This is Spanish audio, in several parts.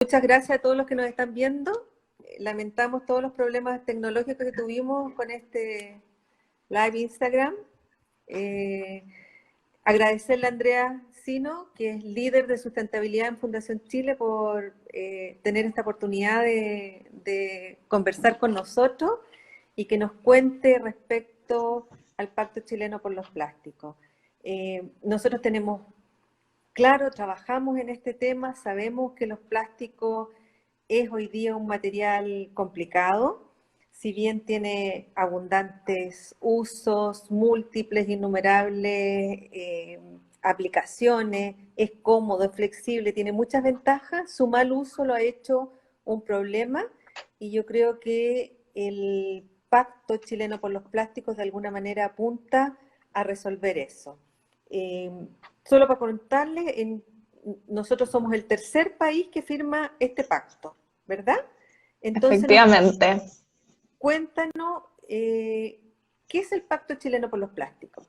Muchas gracias a todos los que nos están viendo. Lamentamos todos los problemas tecnológicos que tuvimos con este live Instagram. Agradecerle a Andrea Sino, que es líder de sustentabilidad en Fundación Chile, por tener esta oportunidad de conversar con nosotros y que nos cuente respecto al Pacto Chileno por los Plásticos. Nosotros tenemos claro, trabajamos en este tema, sabemos que los plásticos es hoy día un material complicado, si bien tiene abundantes usos, múltiples, innumerables aplicaciones, es cómodo, es flexible, tiene muchas ventajas, su mal uso lo ha hecho un problema y yo creo que el Pacto Chileno por los Plásticos de alguna manera apunta a resolver eso. Solo para contarles, nosotros somos el tercer país que firma este pacto, ¿verdad? Entonces, Efectivamente. Cuéntanos, ¿qué es el Pacto Chileno por los Plásticos?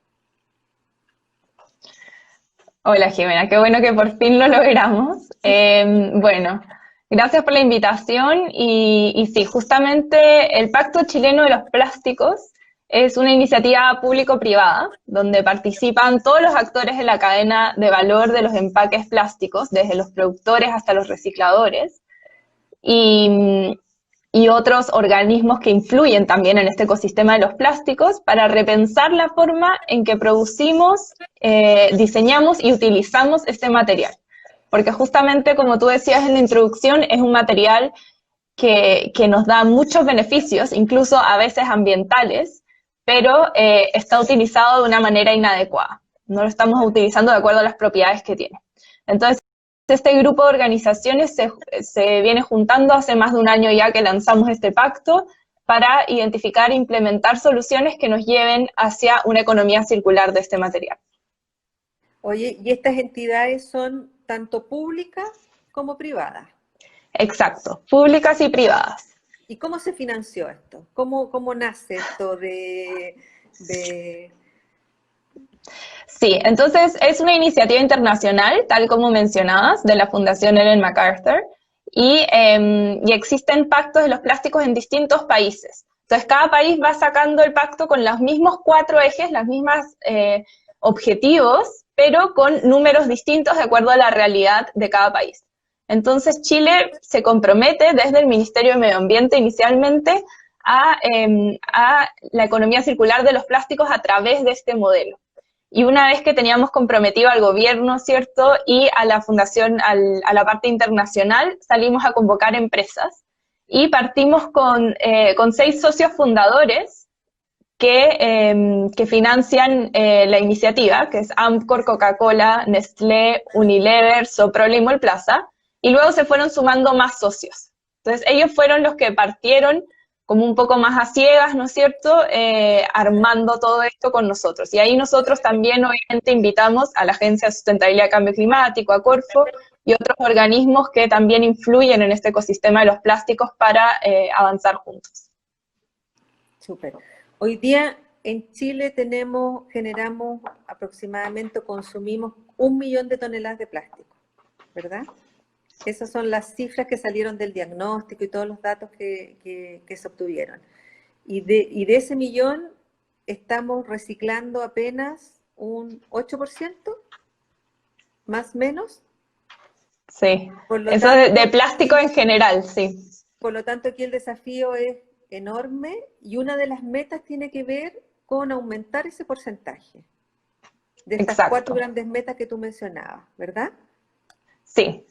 Hola Jimena, qué bueno que por fin lo logramos. Bueno, gracias por la invitación y sí, justamente el Pacto Chileno de los Plásticos es una iniciativa público-privada donde participan todos los actores de la cadena de valor de los empaques plásticos, desde los productores hasta los recicladores, y otros organismos que influyen también en este ecosistema de los plásticos para repensar la forma en que producimos, diseñamos y utilizamos este material. Porque justamente, como tú decías en la introducción, es un material que nos da muchos beneficios, incluso a veces ambientales, pero está utilizado de una manera inadecuada. No lo estamos utilizando de acuerdo a las propiedades que tiene. Entonces, este grupo de organizaciones se viene juntando hace más de un año ya que lanzamos este pacto para identificar e implementar soluciones que nos lleven hacia una economía circular de este material. Oye, ¿y estas entidades son tanto públicas como privadas? Exacto, públicas y privadas. ¿Y cómo se financió esto? ¿Cómo nace esto Sí, entonces es una iniciativa internacional, tal como mencionabas, de la Fundación Ellen MacArthur, y existen pactos de los plásticos en distintos países. Entonces cada país va sacando el pacto con los mismos 4 ejes, las mismas objetivos, pero con números distintos de acuerdo a la realidad de cada país. Entonces Chile se compromete desde el Ministerio de Medio Ambiente inicialmente a la economía circular de los plásticos a través de este modelo. Y una vez que teníamos comprometido al gobierno, ¿cierto? Y a la fundación, a la parte internacional, salimos a convocar empresas y partimos con 6 socios fundadores que financian la iniciativa, que es Amcor, Coca-Cola, Nestlé, Unilever, Soprole y Mallplaza, y luego se fueron sumando más socios. Entonces ellos fueron los que partieron como un poco más a ciegas, ¿no es cierto?, armando todo esto con nosotros. Y ahí nosotros también, obviamente, invitamos a la Agencia de Sustentabilidad y Cambio Climático, a Corfo, y otros organismos que también influyen en este ecosistema de los plásticos para avanzar juntos. Súper. Hoy día en Chile generamos aproximadamente, consumimos 1 millón de toneladas de plástico, ¿verdad? Esas son las cifras que salieron del diagnóstico y todos los datos que se obtuvieron. Y de ese millón estamos reciclando apenas un 8%, más o menos. Sí, Por lo eso tanto, de plástico en general, sí. Por lo tanto, aquí el desafío es enorme y una de las metas tiene que ver con aumentar ese porcentaje de estas 4 Exacto. grandes metas que tú mencionabas, ¿verdad? Sí.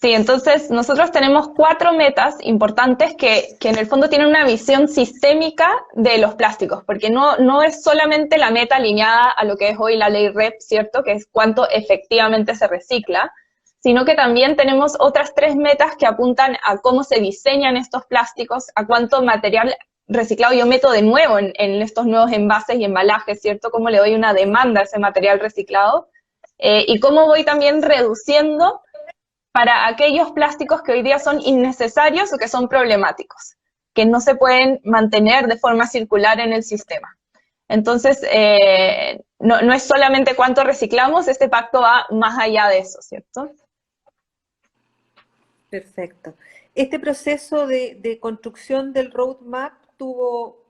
Sí, entonces nosotros tenemos 4 metas importantes que en el fondo tienen una visión sistémica de los plásticos, porque no es solamente la meta alineada a lo que es hoy la ley REP, ¿cierto?, que es cuánto efectivamente se recicla, sino que también tenemos otras 3 metas que apuntan a cómo se diseñan estos plásticos, a cuánto material reciclado yo meto de nuevo en estos nuevos envases y embalajes, ¿cierto?, cómo le doy una demanda a ese material reciclado, y cómo voy también reduciendo para aquellos plásticos que hoy día son innecesarios o que son problemáticos, que no se pueden mantener de forma circular en el sistema. Entonces, no es solamente cuánto reciclamos, este pacto va más allá de eso, ¿cierto? Perfecto. Este proceso de construcción del roadmap tuvo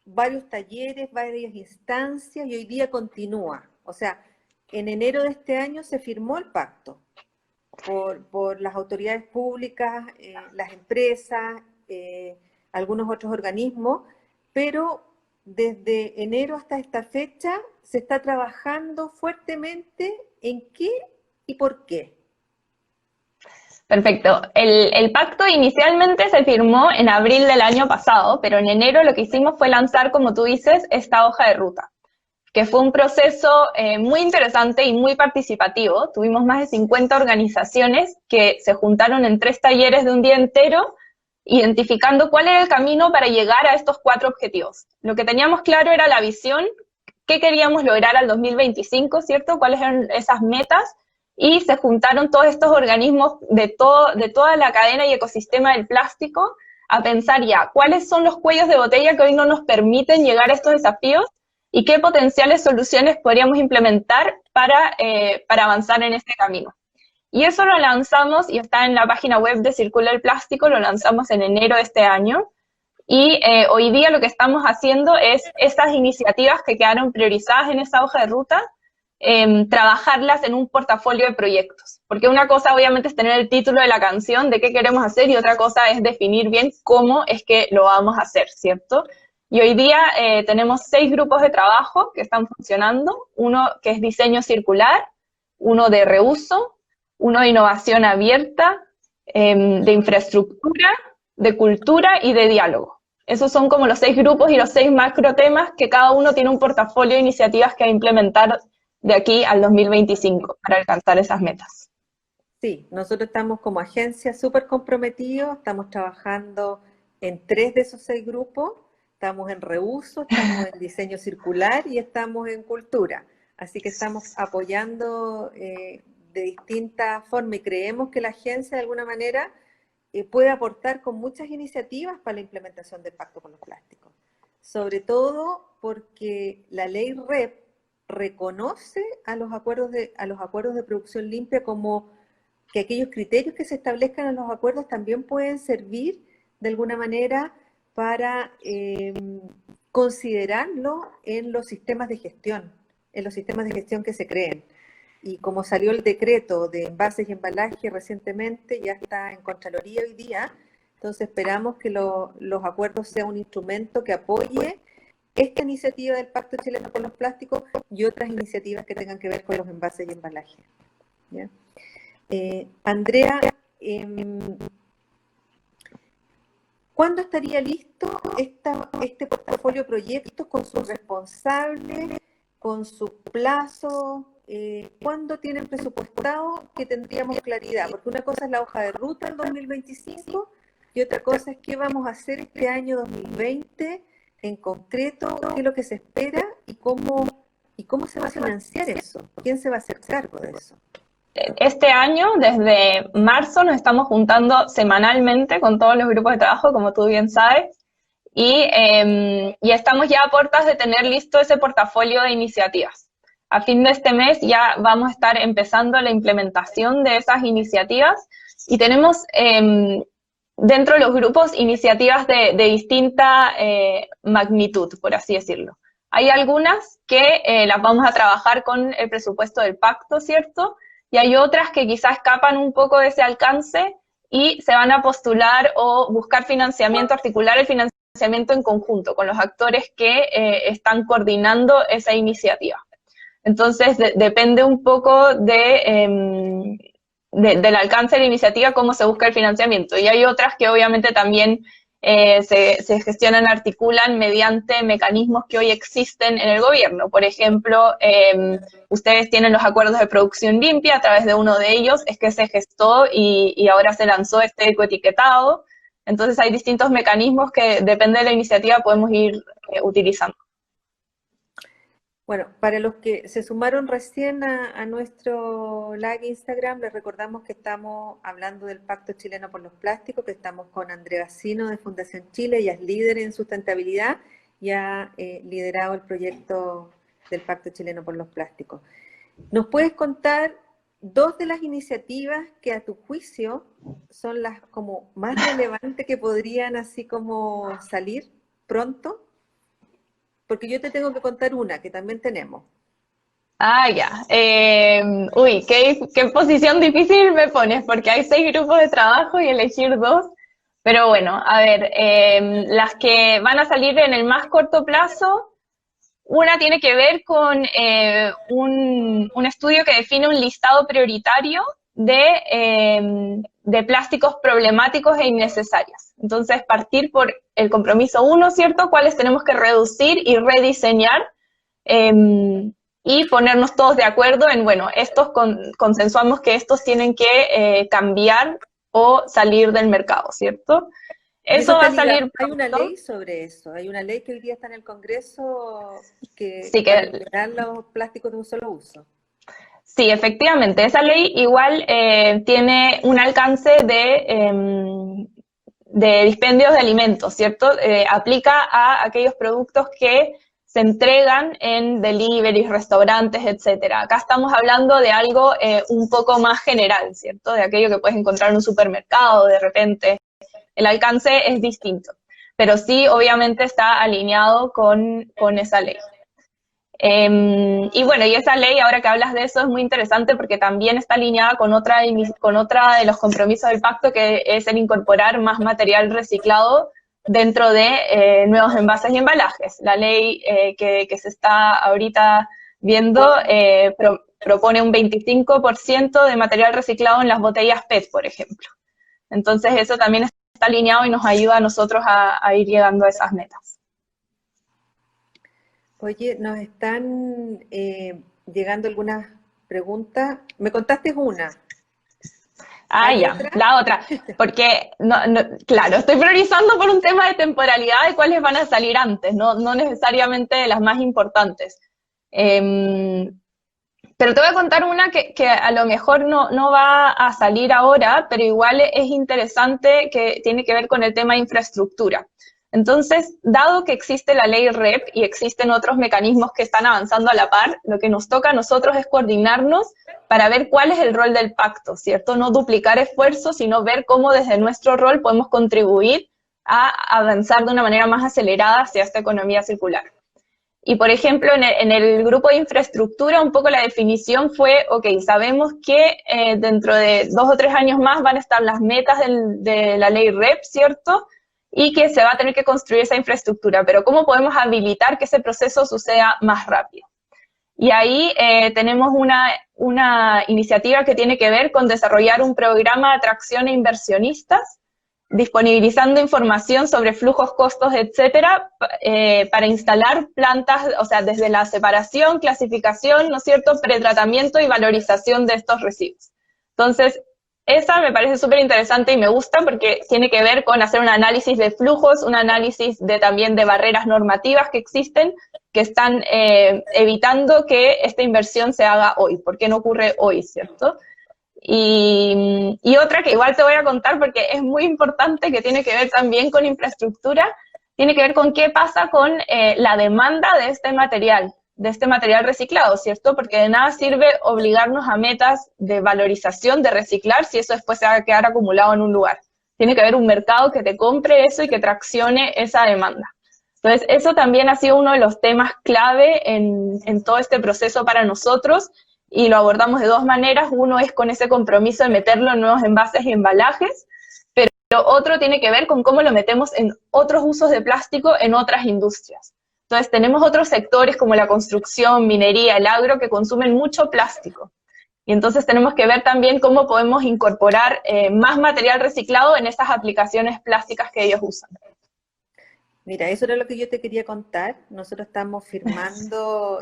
varios talleres, varias instancias y hoy día continúa. O sea, en enero de este año se firmó el pacto por las autoridades públicas, las empresas, algunos otros organismos, pero desde enero hasta esta fecha se está trabajando fuertemente en qué y por qué. Perfecto. El pacto inicialmente se firmó en abril del año pasado, pero en enero lo que hicimos fue lanzar, como tú dices, esta hoja de ruta, que fue un proceso muy interesante y muy participativo. Tuvimos más de 50 organizaciones que se juntaron en 3 talleres de un día entero, identificando cuál era el camino para llegar a estos 4 objetivos. Lo que teníamos claro era la visión, qué queríamos lograr al 2025, ¿cierto? ¿Cuáles eran esas metas? Y se juntaron todos estos organismos de toda la cadena y ecosistema del plástico a pensar ya, ¿cuáles son los cuellos de botella que hoy no nos permiten llegar a estos desafíos? ¿Y qué potenciales soluciones podríamos implementar para avanzar en este camino? Y eso lo lanzamos, y está en la página web de Circula el Plástico, lo lanzamos en enero de este año, y hoy día lo que estamos haciendo es estas iniciativas que quedaron priorizadas en esa hoja de ruta, trabajarlas en un portafolio de proyectos. Porque una cosa obviamente es tener el título de la canción de qué queremos hacer y otra cosa es definir bien cómo es que lo vamos a hacer, ¿cierto? Y hoy día tenemos 6 grupos de trabajo que están funcionando, uno que es diseño circular, uno de reuso, uno de innovación abierta, de infraestructura, de cultura y de diálogo. Esos son como los 6 grupos y los 6 macro temas que cada uno tiene un portafolio de iniciativas que va a implementar de aquí al 2025 para alcanzar esas metas. Sí, nosotros estamos como agencia súper comprometidos, estamos trabajando en 3 de esos 6 grupos, estamos en reuso, estamos en diseño circular y estamos en cultura. Así que estamos apoyando de distintas formas y creemos que la agencia de alguna manera puede aportar con muchas iniciativas para la implementación del Pacto con los Plásticos. Sobre todo porque la ley REP reconoce a los acuerdos de producción limpia como que aquellos criterios que se establezcan en los acuerdos también pueden servir de alguna manera para considerarlo en los sistemas de gestión, que se creen. Y como salió el decreto de envases y embalaje recientemente, ya está en Contraloría hoy día, entonces esperamos que los acuerdos sean un instrumento que apoye esta iniciativa del Pacto Chileno por los Plásticos y otras iniciativas que tengan que ver con los envases y embalajes. ¿Ya? Andrea, ¿cuándo estaría listo este portafolio de proyectos con sus responsables, con sus plazos? ¿Cuándo tienen presupuestado que tendríamos claridad? Porque una cosa es la hoja de ruta en 2025 y otra cosa es qué vamos a hacer este año 2020 en concreto, qué es lo que se espera y cómo se va a financiar eso. ¿Quién se va a hacer cargo de eso? Este año, desde marzo, nos estamos juntando semanalmente con todos los grupos de trabajo, como tú bien sabes, y estamos ya a puertas de tener listo ese portafolio de iniciativas. A fin de este mes ya vamos a estar empezando la implementación de esas iniciativas y tenemos dentro de los grupos iniciativas de distinta magnitud, por así decirlo. Hay algunas que las vamos a trabajar con el presupuesto del pacto, ¿cierto? Y hay otras que quizás escapan un poco de ese alcance y se van a postular o buscar financiamiento, articular el financiamiento en conjunto con los actores que están coordinando esa iniciativa. Entonces, depende un poco del alcance de la iniciativa, cómo se busca el financiamiento. Y hay otras que obviamente también se gestionan, articulan mediante mecanismos que hoy existen en el gobierno. Por ejemplo, ustedes tienen los acuerdos de producción limpia, a través de uno de ellos es que se gestó y ahora se lanzó este ecoetiquetado. Entonces hay distintos mecanismos que depende de la iniciativa podemos ir utilizando. Bueno, para los que se sumaron recién a nuestro live Instagram, les recordamos que estamos hablando del Pacto Chileno por los Plásticos, que estamos con Andrea Sino de Fundación Chile, ella es líder en sustentabilidad y ha liderado el proyecto del Pacto Chileno por los Plásticos. ¿Nos puedes contar dos de las iniciativas que a tu juicio son las como más relevantes que podrían así como salir pronto? Porque yo te tengo que contar una que también tenemos. Ah, ya. Uy, qué posición difícil me pones, porque hay 6 grupos de trabajo y elegir dos. Pero bueno, a ver, las que van a salir en el más corto plazo, una tiene que ver con un estudio que define un listado prioritario de plásticos problemáticos e innecesarios. Entonces, partir por el compromiso uno, ¿cierto? ¿Cuáles tenemos que reducir y rediseñar? Y ponernos todos de acuerdo en, bueno, consensuamos que estos tienen que cambiar o salir del mercado, ¿cierto? Y eso Eso va está a ligado, salir hay una pronto. ley sobre eso, hay una ley que hoy día está en el Congreso que Sí, para que liberar los plásticos de un solo uso. sí, efectivamente, esa ley igual tiene un alcance de dispendios de alimentos, ¿cierto? Aplica a aquellos productos que se entregan en deliveries, restaurantes, etcétera. Acá estamos hablando de algo un poco más general, ¿cierto? De aquello que puedes encontrar en un supermercado, de repente. El alcance es distinto, pero sí, obviamente está alineado con esa ley. Y bueno, y esa ley, ahora que hablas de eso, es muy interesante porque también está alineada con otra de los compromisos del pacto, que es el incorporar más material reciclado dentro de nuevos envases y embalajes. La ley que se está ahorita viendo propone un 25% de material reciclado en las botellas PET, por ejemplo. Entonces eso también está alineado y nos ayuda a nosotros a ir llegando a esas metas. Oye, nos están llegando algunas preguntas. Me contaste una. Ah, ¿Hay ya, otra? la otra, porque, claro, estoy priorizando por un tema de temporalidad de cuáles van a salir antes, no necesariamente de las más importantes. Em, pero te voy a contar una que a lo mejor no va a salir ahora, pero igual es interesante, que tiene que ver con el tema de infraestructura. Entonces, dado que existe la ley REP y existen otros mecanismos que están avanzando a la par, lo que nos toca a nosotros es coordinarnos para ver cuál es el rol del pacto, ¿cierto? No duplicar esfuerzos, sino ver cómo desde nuestro rol podemos contribuir a avanzar de una manera más acelerada hacia esta economía circular. Y, por ejemplo, en el grupo de infraestructura, un poco la definición fue, ok, sabemos que dentro de 2 o 3 años más van a estar las metas de la ley REP, ¿cierto? Y que se va a tener que construir esa infraestructura, pero ¿cómo podemos habilitar que ese proceso suceda más rápido? Y ahí tenemos una iniciativa que tiene que ver con desarrollar un programa de atracción a inversionistas, disponibilizando información sobre flujos, costos, etcétera, para instalar plantas, o sea, desde la separación, clasificación, ¿no es cierto?, pretratamiento y valorización de estos residuos. Entonces, esa me parece súper interesante y me gusta porque tiene que ver con hacer un análisis de flujos, un análisis también de barreras normativas que existen, que están evitando que esta inversión se haga hoy. ¿Por qué no ocurre hoy, cierto? Y otra que igual te voy a contar porque es muy importante, que tiene que ver también con infraestructura, tiene que ver con qué pasa con la demanda de este material reciclado, ¿cierto? Porque de nada sirve obligarnos a metas de valorización, de reciclar, si eso después se va a quedar acumulado en un lugar. Tiene que haber un mercado que te compre eso y que traccione esa demanda. Entonces, eso también ha sido uno de los temas clave en todo este proceso para nosotros, y lo abordamos de dos maneras. Uno es con ese compromiso de meterlo en nuevos envases y embalajes, pero otro tiene que ver con cómo lo metemos en otros usos de plástico en otras industrias. Entonces tenemos otros sectores como la construcción, minería, el agro, que consumen mucho plástico. Y entonces tenemos que ver también cómo podemos incorporar más material reciclado en esas aplicaciones plásticas que ellos usan. Mira, eso era lo que yo te quería contar. Nosotros estamos firmando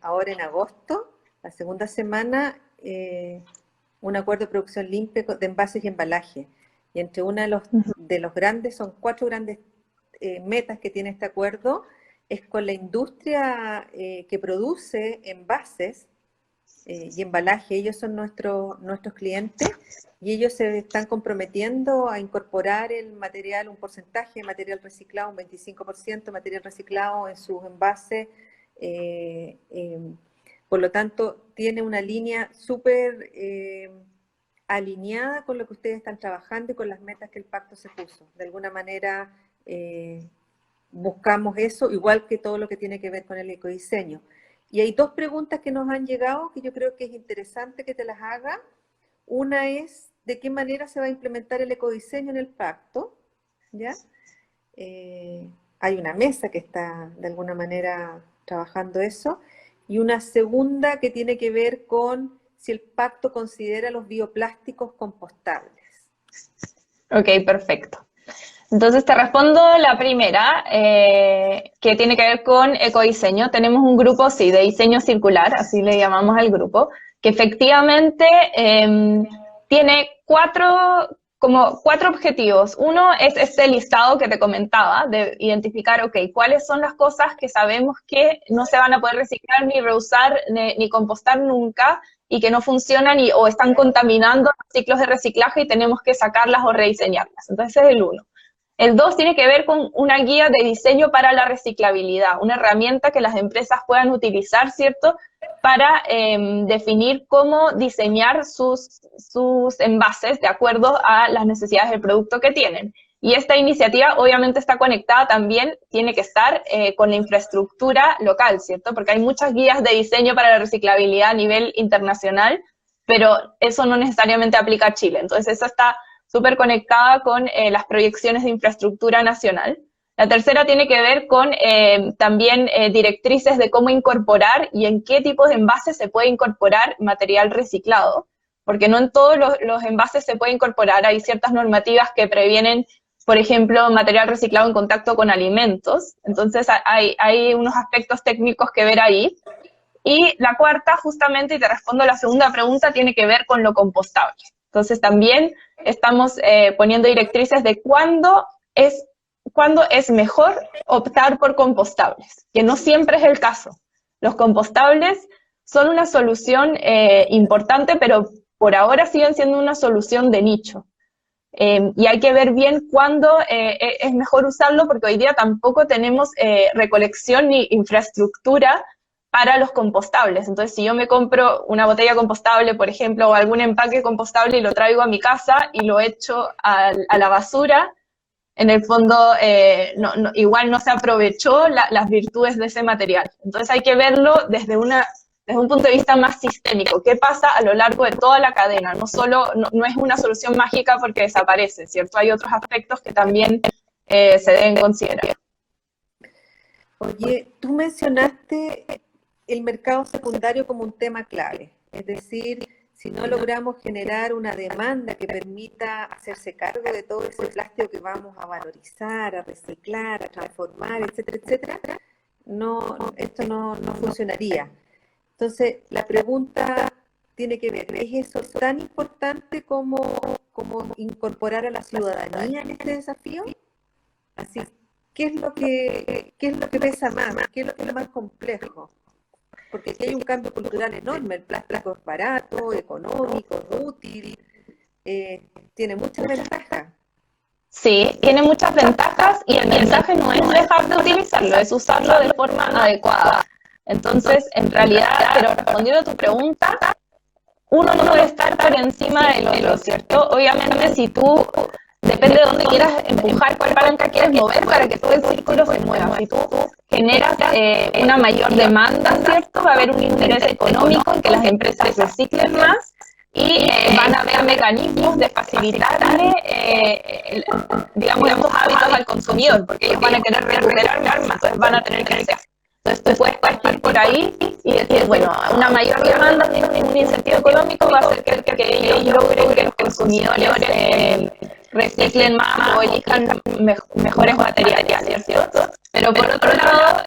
ahora en agosto, la segunda semana, un acuerdo de producción limpia de envases y embalaje. Y entre uno de los grandes, son 4 grandes metas que tiene este acuerdo, es con la industria que produce envases y embalaje. Ellos son nuestros clientes y ellos se están comprometiendo a incorporar el material, un porcentaje de material reciclado, un 25% de material reciclado en sus envases, Por lo tanto, tiene una línea súper alineada con lo que ustedes están trabajando y con las metas que el pacto se puso. De alguna manera buscamos eso, igual que todo lo que tiene que ver con el ecodiseño. Y hay dos preguntas que nos han llegado que yo creo que es interesante que te las haga. Una es, ¿de qué manera se va a implementar el ecodiseño en el pacto? ¿Ya? Hay una mesa que está de alguna manera trabajando eso. Y una segunda que tiene que ver con si el pacto considera los bioplásticos compostables. Ok, perfecto. Entonces te respondo la primera, que tiene que ver con ecodiseño. Tenemos un grupo, sí, de diseño circular, así le llamamos al grupo, que efectivamente tiene cuatro objetivos. Uno es este listado que te comentaba, de identificar, ok, cuáles son las cosas que sabemos que no se van a poder reciclar, ni reusar, ni compostar nunca, y que no funcionan o están contaminando los ciclos de reciclaje y tenemos que sacarlas o rediseñarlas. Entonces ese es el uno. El 2 tiene que ver con una guía de diseño para la reciclabilidad, una herramienta que las empresas puedan utilizar, ¿cierto?, para definir cómo diseñar sus envases de acuerdo a las necesidades del producto que tienen. Y esta iniciativa obviamente está conectada también, tiene que estar con la infraestructura local, ¿cierto? Porque hay muchas guías de diseño para la reciclabilidad a nivel internacional, pero eso no necesariamente aplica a Chile. Entonces eso está súper conectada con las proyecciones de infraestructura nacional. La tercera tiene que ver con también directrices de cómo incorporar y en qué tipos de envases se puede incorporar material reciclado, porque no en todos los envases se puede incorporar. Hay ciertas normativas que previenen, por ejemplo, material reciclado en contacto con alimentos. Entonces hay unos aspectos técnicos que ver ahí. Y la cuarta, justamente, y te respondo a la segunda pregunta, tiene que ver con lo compostable. Entonces también estamos poniendo directrices de cuándo es mejor optar por compostables, que no siempre es el caso. Los compostables son una solución importante, pero por ahora siguen siendo una solución de nicho. Y hay que ver bien cuándo es mejor usarlo, porque hoy día tampoco tenemos recolección ni infraestructura para los compostables. Entonces, si yo me compro una botella compostable, por ejemplo, o algún empaque compostable y lo traigo a mi casa y lo echo a la basura, en el fondo igual no se aprovechó las virtudes de ese material. Entonces hay que verlo desde un punto de vista más sistémico. ¿Qué pasa a lo largo de toda la cadena? No es una solución mágica porque desaparece, ¿cierto? Hay otros aspectos que también se deben considerar. Oye, tú mencionaste el mercado secundario como un tema clave, es decir, si no logramos generar una demanda que permita hacerse cargo de todo ese plástico que vamos a valorizar, a reciclar, a transformar, etcétera, etcétera, esto no funcionaría. Entonces, la pregunta tiene que ver, ¿es eso tan importante como incorporar a la ciudadanía en este desafío? Así, ¿qué es lo que pesa más? ¿Qué es lo que es lo más complejo? Porque aquí hay un cambio cultural enorme, el plástico es barato, económico, útil, tiene muchas ventajas. Sí, tiene muchas ventajas y el mensaje no es dejar de utilizarlo, es usarlo de forma adecuada. Entonces, en realidad, pero respondiendo a tu pregunta, uno no puede estar por encima del otro, ¿cierto? Obviamente, si tú, depende de dónde quieras empujar, cuál palanca quieres mover para que todo el círculo se mueva. Si tú generas una mayor demanda, ¿cierto? Va a haber un interés económico en que las empresas reciclen más y van a haber mecanismos de facilitarle, digamos, estos hábitos al consumidor, porque ellos van a querer recuperar más, entonces van a tener que reciclar. Entonces tú puedes partir por ahí y decir, bueno, una mayor demanda tiene un incentivo económico, va a hacer que ellos logren que los consumidores reciclen más o elijan mejores materiales, ¿cierto? Pero por otro lado,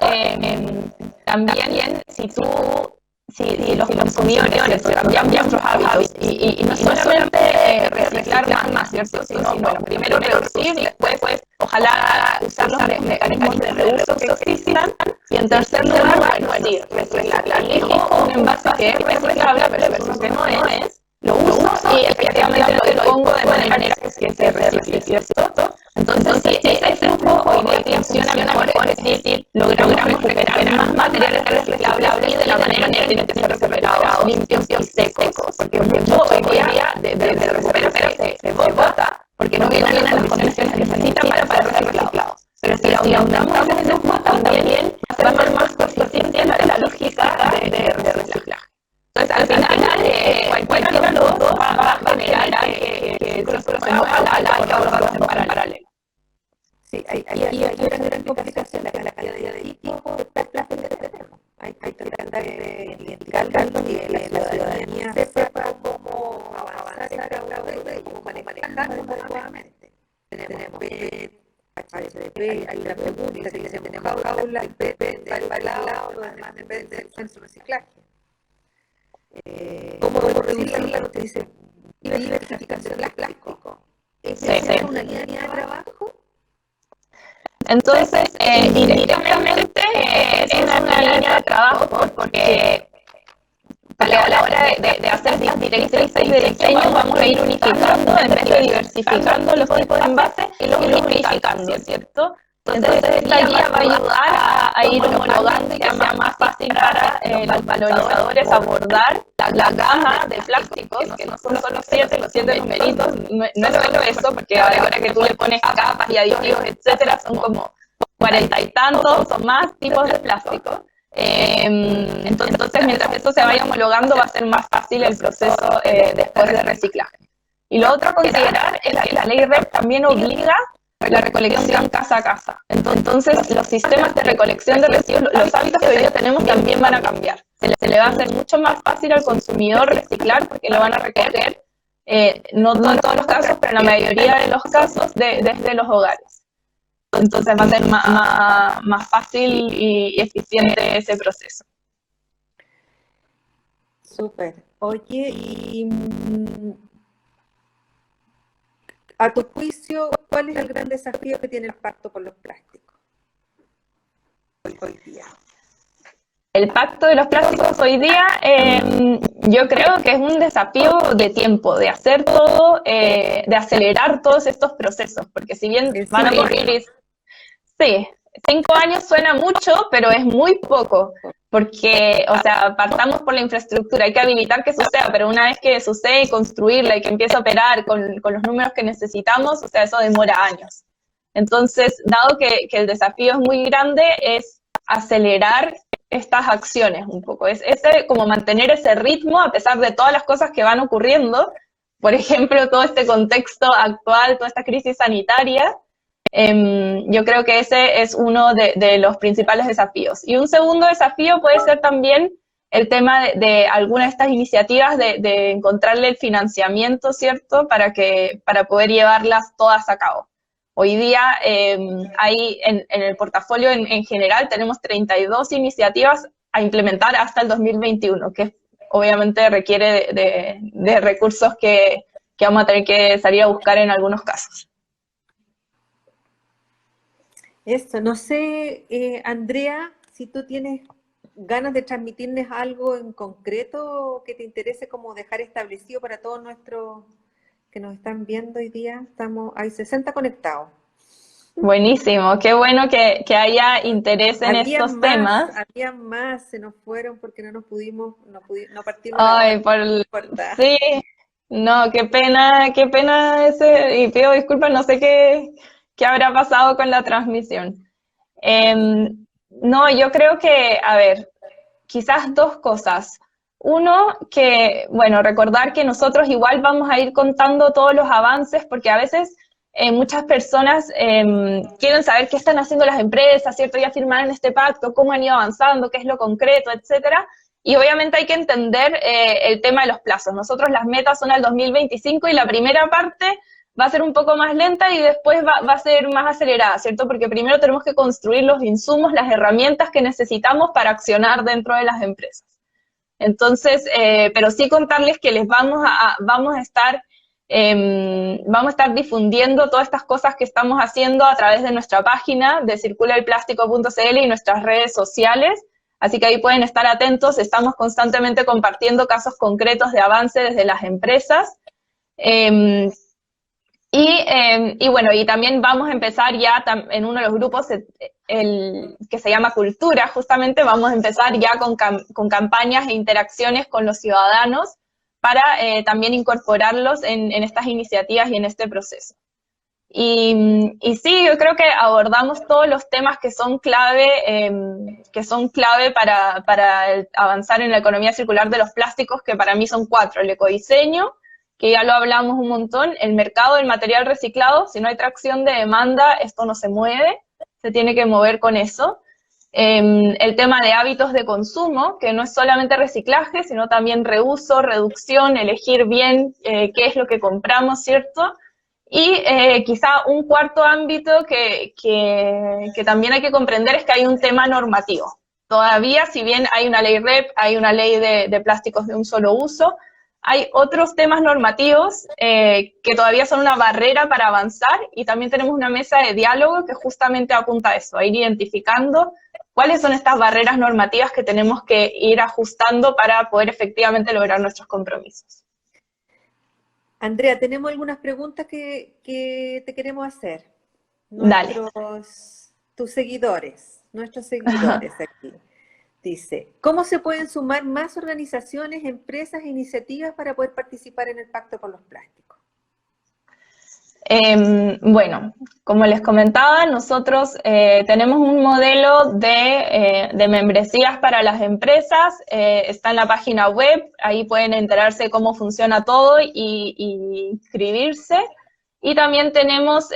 también si los consumidores cambian nuestros hábitos y no solamente reciclar más, ¿cierto? Sino, bueno, primero reducir y después, ojalá usar los mecanismos de reuso que existan. Y en tercer lugar, bueno, sí, reciclar. Elijo un envase que es reciclable, pero uno que no es, lo uso y efectivamente lo pongo de manera que se recicle, ¿cierto? Entonces, sí, ese flujo hoy día funciona mejor decir, logramos recuperar más materiales reciclables y de la manera que tienen que ser recuperados, limpios y secos, porque mucho hoy día de recuperarse se bota, porque no vienen las condiciones que necesitan para poder ser reciclados. Pero si aumentamos ese flujo, también va a ser más eficiente la lógica de reciclaje. Entonces, al final, cualquiera de los dos va a generar que el proceso se mueva a la en paralelo. Sí, hay una gran complicación la calidad de tipos de plástico que tenemos. Hay que tratar de identificarlos y que la ciudadanía sepa cómo avanzar en cada uno de ellos, cómo manejarlos adecuadamente. Tenemos HDP, hay una pregunta que dice tenemos jaula, el PP para el lado, lo demás depende del centro de reciclaje. ¿Cómo reducir la diversificación del plástico? ¿Esa es una línea de trabajo? Entonces, indirectamente es una línea de trabajo porque a la hora de hacer directrices de diseño vamos a ir unificando en vez de diversificando los tipos de envases y los unificando, ¿cierto? Entonces esta guía va a ayudar a ir homologando y que sea más fácil para los valorizadores abordar la gama de plásticos, que no son solo los 7 numeritos, no es solo eso, porque ahora que tú le pones capas y aditivos, etcétera, son como 40 y tantos o más tipos de plástico. Entonces, mientras eso se vaya homologando, va a ser más fácil el proceso después de reciclaje. Y lo otro a considerar es que la ley REP también obliga la recolección casa a casa. Entonces, los sistemas de recolección de residuos, los hábitos que hoy día tenemos también van a cambiar. Se le va a hacer mucho más fácil al consumidor reciclar porque lo van a recoger, no en todos los casos, pero en la mayoría de los casos, desde los hogares. Entonces va a ser más fácil y eficiente ese proceso. Súper. Oye, y a tu juicio, ¿cuál es el gran desafío que tiene el pacto por los plásticos hoy día? El pacto de los plásticos hoy día, yo creo que es un desafío de tiempo, de hacer todo, de acelerar todos estos procesos, porque si bien van a ocurrir, sí, 5 años suena mucho, pero es muy poco, porque, o sea, partamos por la infraestructura, hay que habilitar que suceda, pero una vez que sucede y construirla y que empiece a operar con los números que necesitamos, o sea, eso demora años. Entonces, dado que el desafío es muy grande, es acelerar estas acciones un poco, es como mantener ese ritmo a pesar de todas las cosas que van ocurriendo, por ejemplo, todo este contexto actual, toda esta crisis sanitaria. Yo creo que ese es uno de los principales desafíos. Y un segundo desafío puede ser también el tema de algunas de estas iniciativas de encontrarle el financiamiento, ¿cierto?, para poder llevarlas todas a cabo. Hoy día hay en el portafolio en general tenemos 32 iniciativas a implementar hasta el 2021, que obviamente requiere de recursos que vamos a tener que salir a buscar en algunos casos. Eso, no sé, Andrea, si tú tienes ganas de transmitirnos algo en concreto que te interese como dejar establecido para todos nuestros que nos están viendo hoy día. Hay 60 conectados. Buenísimo, qué bueno que haya interés en estos temas. Había más, se nos fueron porque no partimos. Ay, sí, no, qué pena ese, y pido disculpas, no sé qué habrá pasado con la transmisión. No, yo creo que, a ver, quizás dos cosas. Uno, que, bueno, recordar que nosotros igual vamos a ir contando todos los avances, porque a veces muchas personas quieren saber qué están haciendo las empresas, ¿cierto? Ya firmaron este pacto, cómo han ido avanzando, qué es lo concreto, etcétera. Y obviamente hay que entender el tema de los plazos. Nosotros las metas son al 2025 y la primera parte va a ser un poco más lenta y después va a ser más acelerada, ¿cierto? Porque primero tenemos que construir los insumos, las herramientas que necesitamos para accionar dentro de las empresas. Entonces, pero sí contarles que les vamos a estar difundiendo todas estas cosas que estamos haciendo a través de nuestra página de circulaelplástico.cl y nuestras redes sociales, así que ahí pueden estar atentos. Estamos constantemente compartiendo casos concretos de avance desde las empresas. Y bueno, y también vamos a empezar ya en uno de los grupos que se llama Cultura, justamente vamos a empezar ya con campañas e interacciones con los ciudadanos para también incorporarlos en estas iniciativas y en este proceso. Y sí, yo creo que abordamos todos los temas que son clave para avanzar en la economía circular de los plásticos, que para mí son 4: el ecodiseño, que ya lo hablamos un montón, el mercado del material reciclado. Si no hay tracción de demanda, esto no se mueve, se tiene que mover con eso. El tema de hábitos de consumo, que no es solamente reciclaje, sino también reuso, reducción, elegir bien qué es lo que compramos, ¿cierto? Y quizá un cuarto ámbito que también hay que comprender es que hay un tema normativo. Todavía, si bien hay una ley REP, hay una ley de plásticos de un solo uso, hay otros temas normativos que todavía son una barrera para avanzar, y también tenemos una mesa de diálogo que justamente apunta a eso, a ir identificando cuáles son estas barreras normativas que tenemos que ir ajustando para poder efectivamente lograr nuestros compromisos. Andrea, tenemos algunas preguntas que te queremos hacer. Dale. Nuestros seguidores aquí. Dice, ¿cómo se pueden sumar más organizaciones, empresas e iniciativas para poder participar en el Pacto por los Plásticos? Bueno, como les comentaba, nosotros tenemos un modelo de membresías para las empresas, está en la página web, ahí pueden enterarse cómo funciona todo y inscribirse. Y también tenemos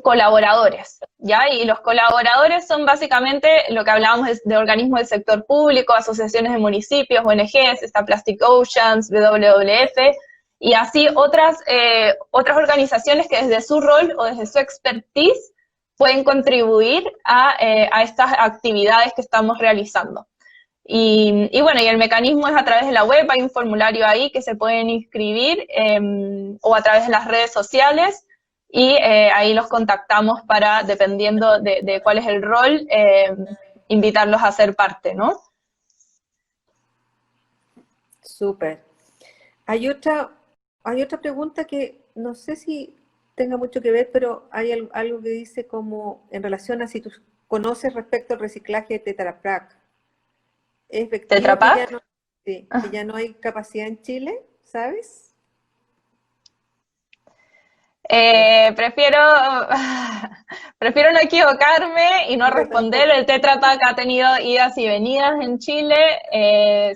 colaboradores, ¿ya? Y los colaboradores son básicamente lo que hablábamos de organismos del sector público, asociaciones de municipios, ONGs, está Plastic Oceans, WWF, y así otras organizaciones que desde su rol o desde su expertise pueden contribuir a estas actividades que estamos realizando. Y bueno, y el mecanismo es a través de la web, hay un formulario ahí que se pueden inscribir, o a través de las redes sociales, y ahí los contactamos para, dependiendo de cuál es el rol, invitarlos a ser parte, ¿no? Súper. Hay otra pregunta que no sé si tenga mucho que ver, pero hay algo que dice como en relación a si tú conoces respecto al reciclaje de Tetra Pak. ¿Es efectivo ¿Tetra que Pak? que ya no hay capacidad en Chile? ¿Sabes? Prefiero, prefiero no equivocarme y no Yo responder. tampoco. El Tetra Pak ha tenido idas y venidas en Chile,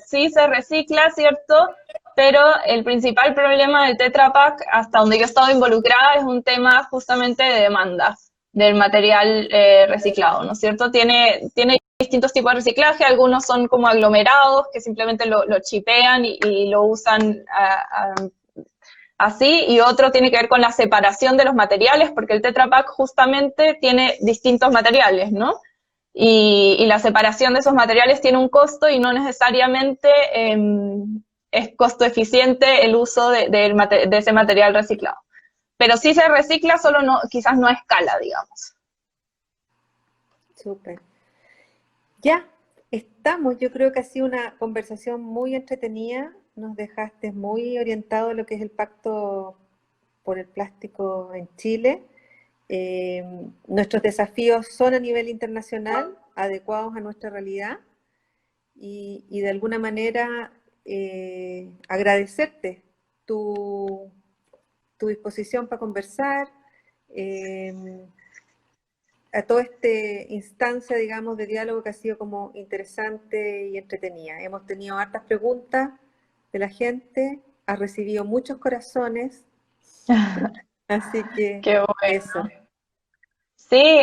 sí se recicla, ¿cierto? Pero el principal problema del Tetra Pak, hasta donde yo he estado involucrada, es un tema justamente de demanda del material reciclado, ¿no es cierto? Tiene distintos tipos de reciclaje, algunos son como aglomerados, que simplemente lo chipean y lo usan así, y otro tiene que ver con la separación de los materiales, porque el Tetra Pak justamente tiene distintos materiales, ¿no? Y la separación de esos materiales tiene un costo, y no necesariamente es costo eficiente el uso de ese material reciclado. Pero sí se recicla, solo no, quizás no a escala, digamos. Súper. Ya estamos. Yo creo que ha sido una conversación muy entretenida. Nos dejaste muy orientado a lo que es el Pacto por el Plástico en Chile. Nuestros desafíos son a nivel internacional, adecuados a nuestra realidad, y de alguna manera agradecerte tu, tu disposición para conversar, a toda esta instancia, digamos, de diálogo que ha sido como interesante y entretenida. Hemos tenido hartas preguntas de la gente, has recibido muchos corazones, así que Qué bueno. eso. Sí,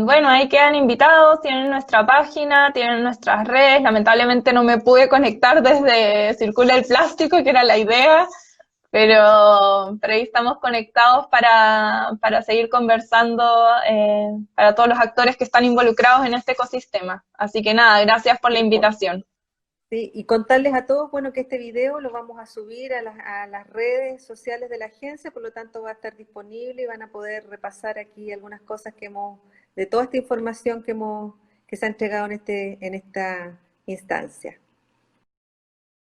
bueno, ahí quedan invitados, tienen nuestra página, tienen nuestras redes. Lamentablemente no me pude conectar desde Circula el Plástico, que era la idea, pero ahí estamos conectados para seguir conversando, para todos los actores que están involucrados en este ecosistema. Así que nada, gracias por la Sí, pues. invitación. Sí, y contarles a todos, bueno, que este video lo vamos a subir a las redes sociales de la agencia, por lo tanto va a estar disponible y van a poder repasar aquí algunas cosas de toda esta información que se ha entregado en esta instancia.